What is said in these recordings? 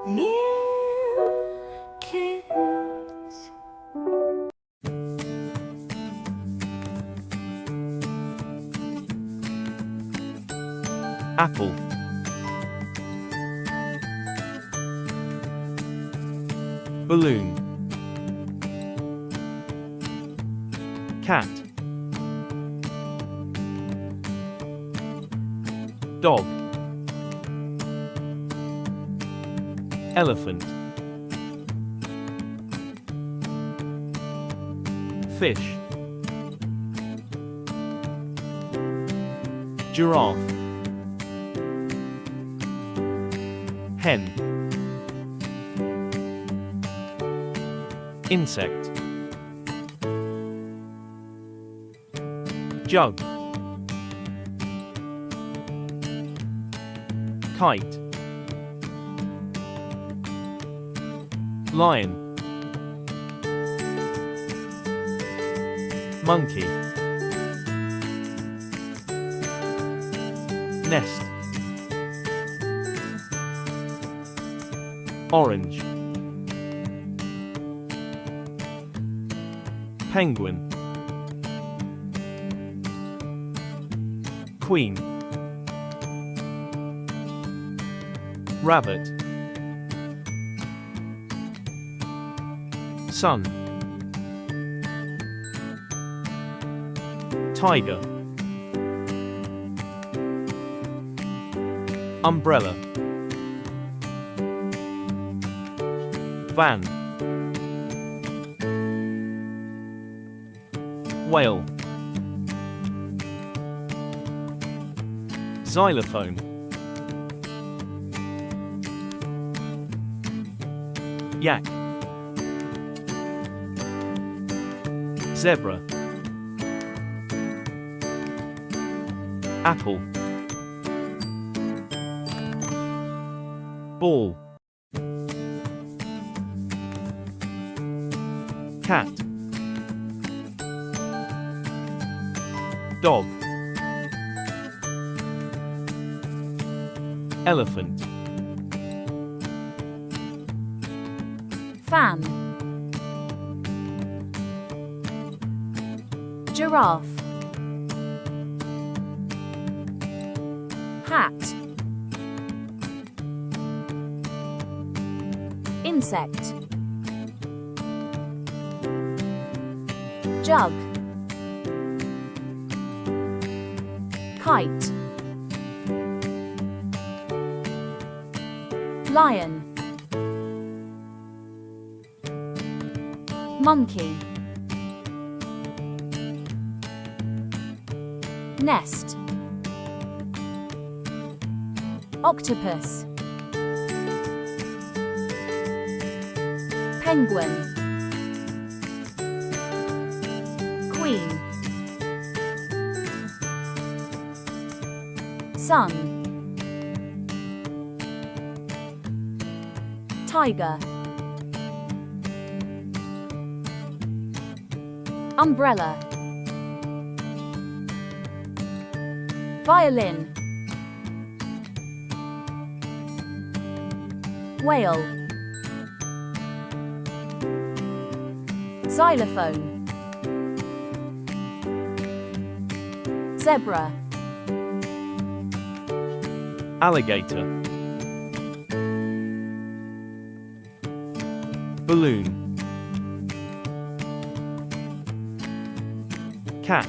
New kids. Apple. Balloon. Cat. Dog. Elephant. Fish. Giraffe. Hen. Insect. Jug. Kite. Lion. Monkey. Nest. Orange. Penguin. Queen. Rabbit. Sun. Tiger. Umbrella. Van. Whale. Xylophone. Yak. Zebra. Apple. Ball. Cat. Dog. Elephant. Fan. Giraffe. Hat. Insect. Jug. Kite. Lion. Monkey. Nest. Octopus. Penguin. Queen. Sun. Tiger. Umbrella. Violin. Whale. Xylophone. Zebra. Alligator. Balloon. Cat.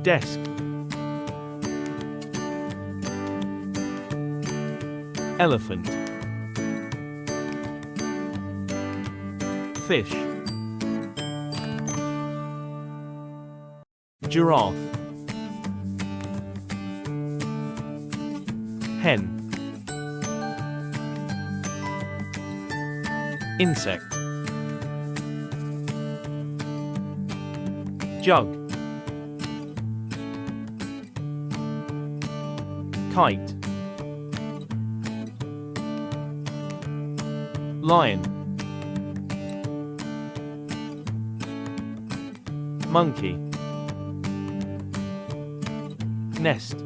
Desk. Elephant. Fish. Giraffe. Hen. Insect. Jug. Kite. Lion. Monkey. Nest.